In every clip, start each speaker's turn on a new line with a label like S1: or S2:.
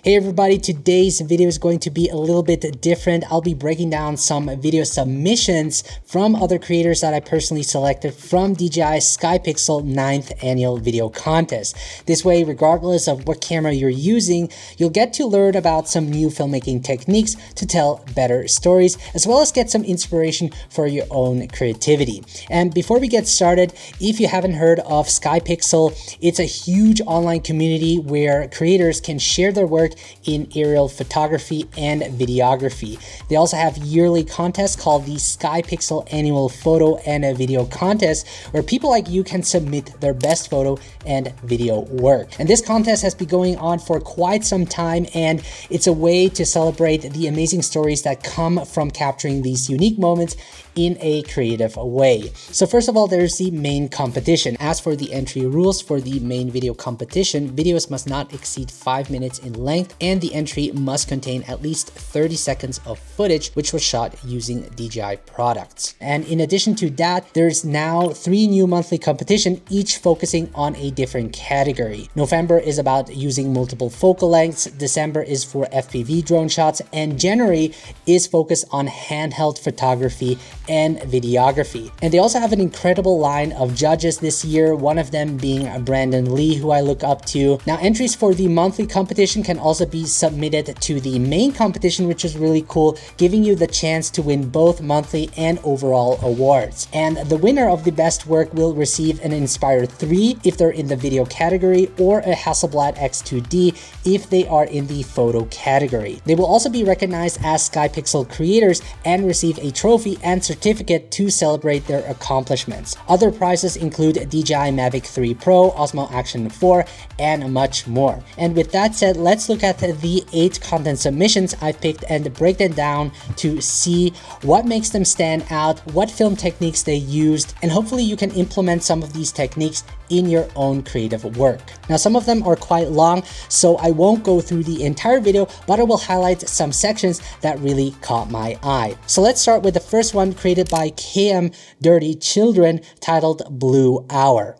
S1: Hey everybody, today's video is going to be a little bit different. I'll be breaking down some video submissions from other creators that I personally selected from DJI's SkyPixel 9th annual video contest. This way, regardless of what camera you're using, you'll get to learn about some new filmmaking techniques to tell better stories, as well as get some inspiration for your own creativity. And before we get started, if you haven't heard of SkyPixel, it's a huge online community where creators can share their work in aerial photography and videography. They also have yearly contests called the SkyPixel Annual Photo and Video Contest, where people like you can submit their best photo and video work. And this contest has been going on for quite some time, and it's a way to celebrate the amazing stories that come from capturing these unique moments in a creative way. So first of all, there's the main competition. As for the entry rules for the main video competition, videos must not exceed 5 minutes in length, and the entry must contain at least 30 seconds of footage which was shot using DJI products. And in addition to that, there's now 3 new monthly competitions, each focusing on a different category. November is about using multiple focal lengths, December is for FPV drone shots, and January is focused on handheld photography and videography. And they also have an incredible line of judges this year, one of them being Brandon Lee, who I look up to. Now, entries for the monthly competition can also be submitted to the main competition, which is really cool, giving you the chance to win both monthly and overall awards. And the winner of the best work will receive an Inspire 3 if they're in the video category, or a Hasselblad X2D if they are in the photo category. They will also be recognized as SkyPixel creators and receive a trophy and certificate to celebrate their accomplishments. Other prizes include DJI Mavic 3 Pro, Osmo Action 4, and much more. And with that said, let's look at the 8 content submissions I've picked and break them down to see what makes them stand out, what film techniques they used, and hopefully you can implement some of these techniques in your own creative work. Now, some of them are quite long, so I won't go through the entire video, but I will highlight some sections that really caught my eye. So let's start with the first one, created by KM Dirty Children, titled Blue Hour.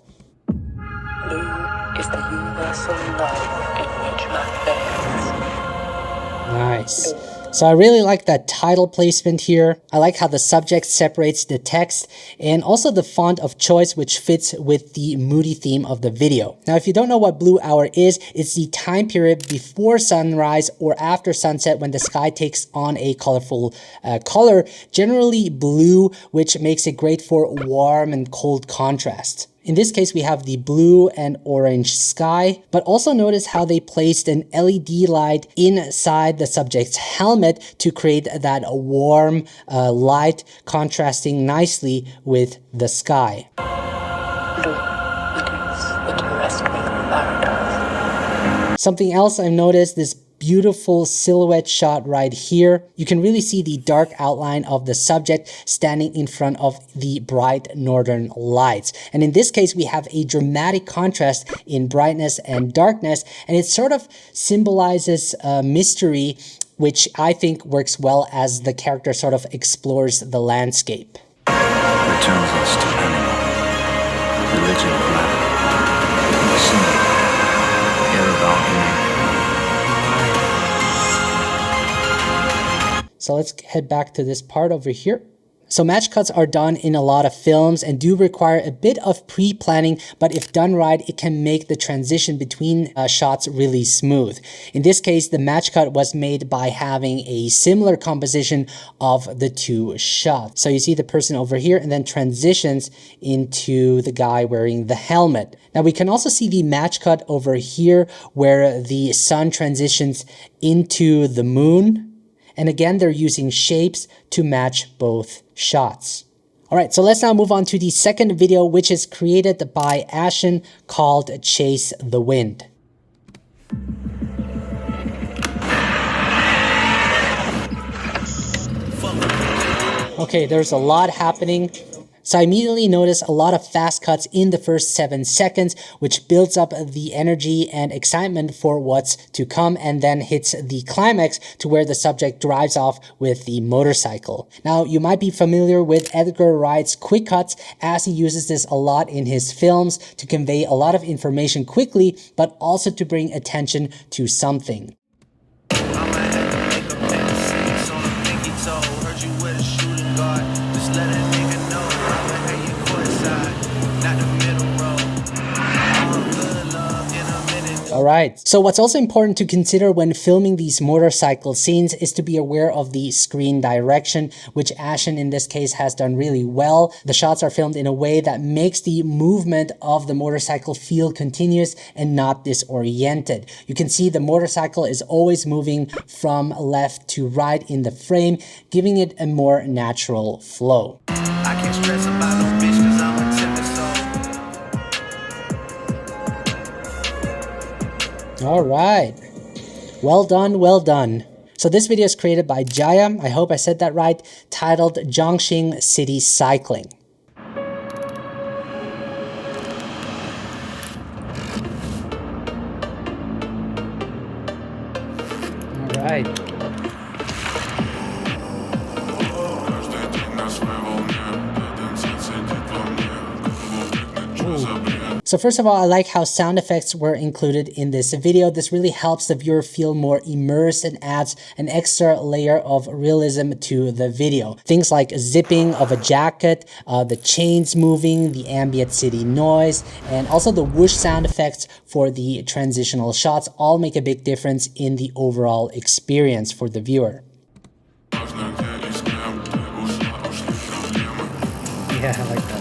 S2: Blue is the universal light in which life bends.
S1: Nice. So I really like that title placement here. I like how the subject separates the text, and also the font of choice, which fits with the moody theme of the video. Now, if you don't know what blue hour is, it's the time period before sunrise or after sunset when the sky takes on a colorful color, generally blue, which makes it great for warm and cold contrast. In this case, we have the blue and orange sky, but also notice how they placed an LED light inside the subject's helmet to create that warm light contrasting nicely with the sky.
S2: Blue, it is the terrestrial paradise.
S1: Something else I've noticed, this beautiful silhouette shot right here. You can really see the dark outline of the subject standing in front of the bright northern lights. And in this case, we have a dramatic contrast in brightness and darkness, and it sort of symbolizes mystery, which I think works well as the character sort of explores the landscape.
S3: Returns us to animal, religion of matter, symbol, air of alchemy.
S1: So let's head back to this part over here. So match cuts are done in a lot of films and do require a bit of pre-planning, but if done right, it can make the transition between shots really smooth. In this case, the match cut was made by having a similar composition of the 2 shots. So you see the person over here and then transitions into the guy wearing the helmet. Now we can also see the match cut over here where the sun transitions into the moon. And again, they're using shapes to match both shots. All right, so let's now move on to the second video, which is created by Ashen, called Chase the Wind. Okay, there's a lot happening. So I immediately notice a lot of fast cuts in the first 7 seconds, which builds up the energy and excitement for what's to come, and then hits the climax to where the subject drives off with the motorcycle. Now, you might be familiar with Edgar Wright's quick cuts, as he uses this a lot in his films to convey a lot of information quickly, but also to bring attention to something. All right. So what's also important to consider when filming these motorcycle scenes is to be aware of the screen direction, which Ashen in this case has done really well. The shots are filmed in a way that makes the movement of the motorcycle feel continuous and not disoriented. You can see the motorcycle is always moving from left to right in the frame, giving it a more natural flow.
S3: I can't stress about no bitch 'cause I'm a timid soul.
S1: All right. Well done, well done. So this video is created by Jaya, I hope I said that right, titled Zhangxing City Cycling. All right. So first of all, I like how sound effects were included in this video. This really helps the viewer feel more immersed and adds an extra layer of realism to the video. Things like zipping of a jacket, the chains moving, the ambient city noise, and also the whoosh sound effects for the transitional shots all make a big difference in the overall experience for the viewer. Yeah, I like that.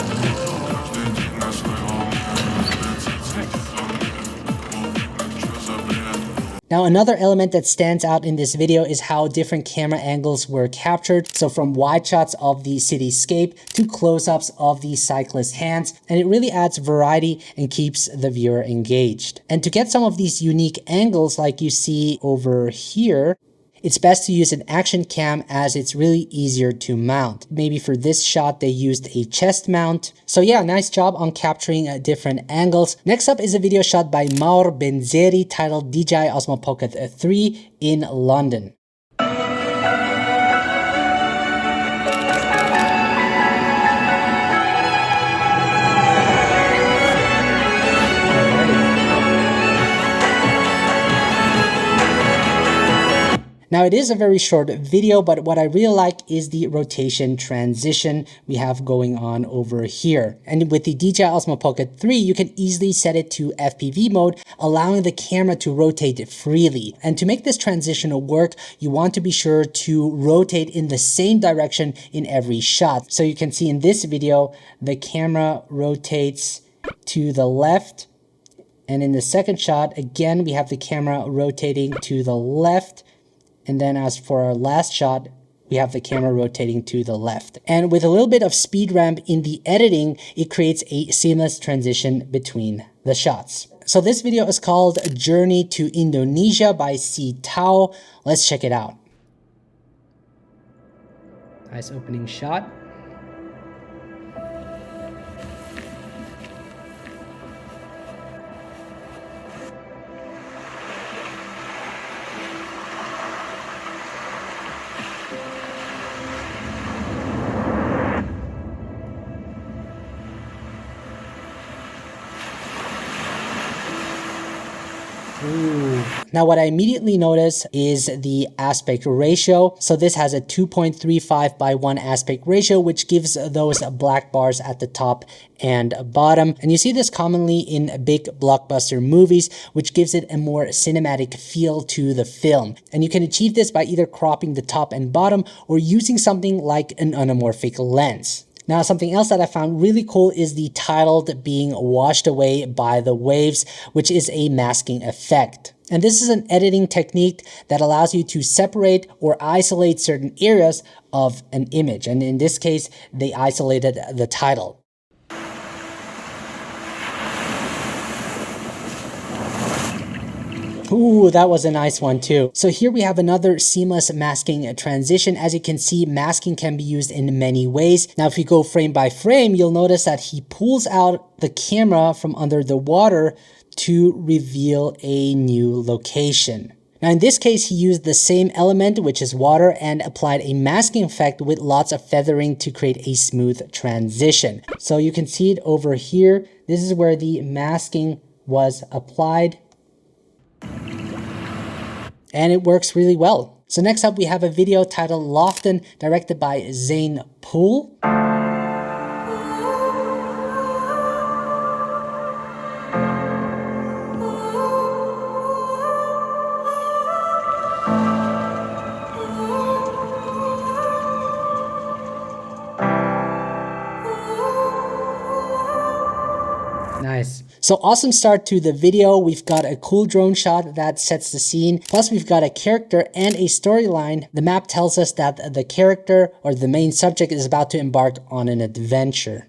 S1: Now, another element that stands out in this video is how different camera angles were captured. So from wide shots of the cityscape to close-ups of the cyclist's hands, and it really adds variety and keeps the viewer engaged. And to get some of these unique angles like you see over here, it's best to use an action cam as it's really easier to mount. Maybe for this shot, they used a chest mount. So yeah, nice job on capturing different angles. Next up is a video shot by Maur Benzeri titled DJI Osmo Pocket 3 in London. Now it is a very short video, but what I really like is the rotation transition we have going on over here. And with the DJI Osmo Pocket 3, you can easily set it to FPV mode, allowing the camera to rotate freely. And to make this transition work, you want to be sure to rotate in the same direction in every shot. So you can see in this video, the camera rotates to the left. And in the second shot, again, we have the camera rotating to the left. And then as for our last shot, we have the camera rotating to the left. And with a little bit of speed ramp in the editing, it creates a seamless transition between the shots. So this video is called Journey to Indonesia by C. Tao. Let's check it out. Nice opening shot. Ooh. Now what I immediately notice is the aspect ratio. So this has a 2.35 by 1 aspect ratio, which gives those black bars at the top and bottom. And you see this commonly in big blockbuster movies, which gives it a more cinematic feel to the film. And you can achieve this by either cropping the top and bottom or using something like an anamorphic lens. Now, something else that I found really cool is the titled being washed away by the waves, which is a masking effect. And this is an editing technique that allows you to separate or isolate certain areas of an image. And in this case, they isolated the title. Ooh, that was a nice one too. So here we have another seamless masking transition. As you can see, masking can be used in many ways. Now, if you go frame by frame, you'll notice that he pulls out the camera from under the water to reveal a new location. Now, in this case, he used the same element, which is water, and applied a masking effect with lots of feathering to create a smooth transition. So you can see it over here. This is where the masking was applied. And it works really well. So next up, we have a video titled Lofton, directed by Zane Poole. So awesome start to the video. We've got a cool drone shot that sets the scene. Plus we've got a character and a storyline. The map tells us that the character or the main subject is about to embark on an adventure.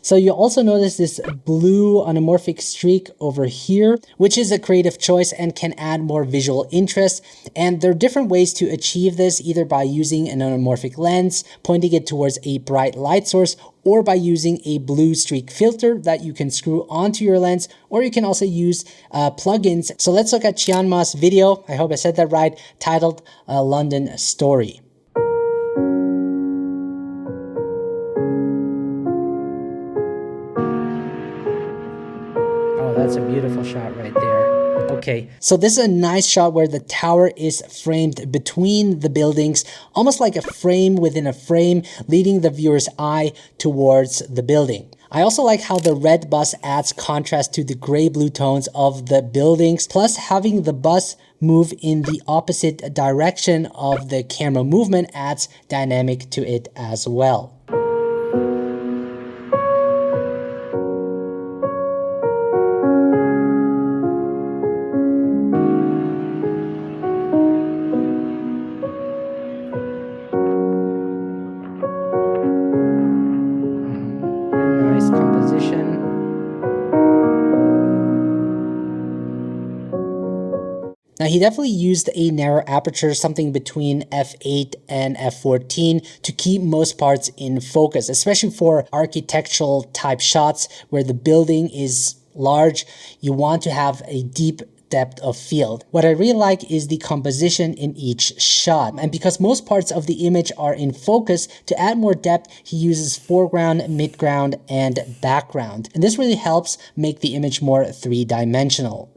S1: So you also notice this blue anamorphic streak over here, which is a creative choice and can add more visual interest. And there are different ways to achieve this, either by using an anamorphic lens, pointing it towards a bright light source, or by using a blue streak filter that you can screw onto your lens, or you can also use plugins. So let's look at Chianma's video, I hope I said that right, titled London Story. That's a beautiful shot right there. Okay, so this is a nice shot where the tower is framed between the buildings, almost like a frame within a frame, leading the viewer's eye towards the building. I also like how the red bus adds contrast to the gray-blue tones of the buildings, plus having the bus move in the opposite direction of the camera movement adds dynamic to it as well. Composition. Now he definitely used a narrow aperture, something between f8 and f14 to keep most parts in focus, especially for architectural type shots where the building is large. You want to have a deep depth of field. What I really like is the composition in each shot. And because most parts of the image are in focus, to add more depth, he uses foreground, midground, and background. And this really helps make the image more three-dimensional.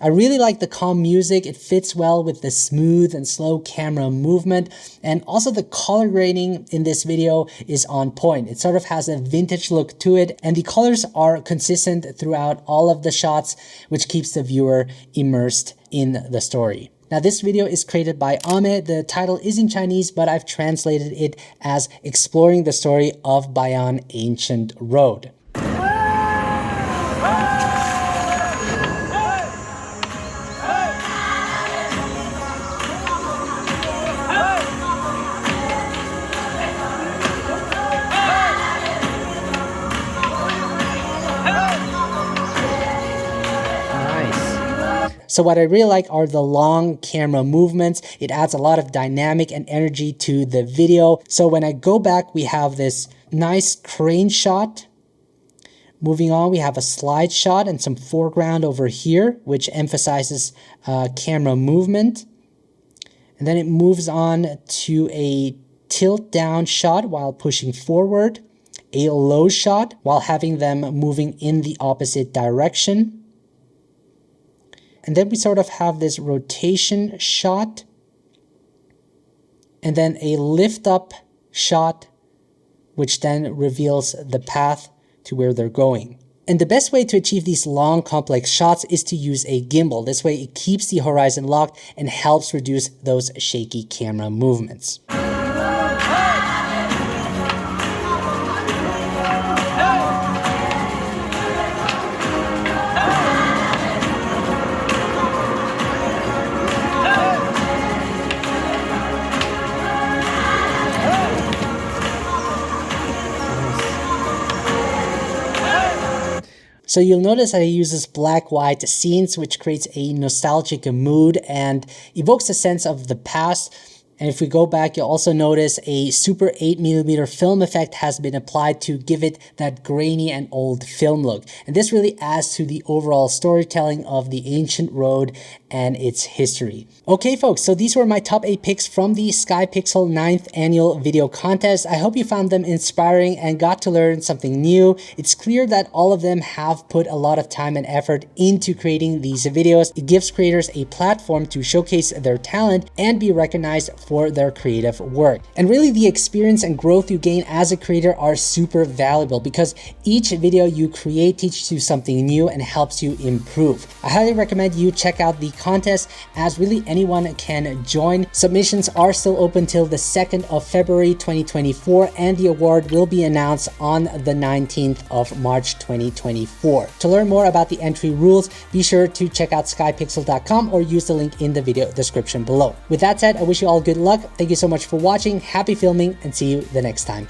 S1: I really like the calm music. It fits well with the smooth and slow camera movement. And also the color grading in this video is on point. It sort of has a vintage look to it. And the colors are consistent throughout all of the shots, which keeps the viewer immersed in the story. Now this video is created by Ame. The title is in Chinese, but I've translated it as Exploring the Story of Bayan Ancient Road. So what I really like are the long camera movements. It adds a lot of dynamic and energy to the video. So when I go back, we have this nice crane shot. Moving on, we have a slide shot and some foreground over here, which emphasizes camera movement. And then it moves on to a tilt down shot while pushing forward, a low shot while having them moving in the opposite direction. And then we sort of have this rotation shot, and then a lift up shot, which then reveals the path to where they're going. And the best way to achieve these long, complex shots is to use a gimbal. This way it keeps the horizon locked and helps reduce those shaky camera movements. So you'll notice that he uses black-white scenes, which creates a nostalgic mood and evokes a sense of the past. And if we go back, you'll also notice a Super 8mm film effect has been applied to give it that grainy and old film look. And this really adds to the overall storytelling of the ancient road and its history. Okay folks, so these were my top 8 picks from the SkyPixel 9th annual video contest. I hope you found them inspiring and got to learn something new. It's clear that all of them have put a lot of time and effort into creating these videos. It gives creators a platform to showcase their talent and be recognized for their creative work. And really the experience and growth you gain as a creator are super valuable because each video you create teaches you something new and helps you improve. I highly recommend you check out the contest as really anyone can join. Submissions are still open till the 2nd of February 2024 and the award will be announced on the 19th of March 2024. To learn more about the entry rules, be sure to check out skypixel.com or use the link in the video description below. With that said, I wish you all good luck. Thank you so much for watching. Happy filming and see you the next time.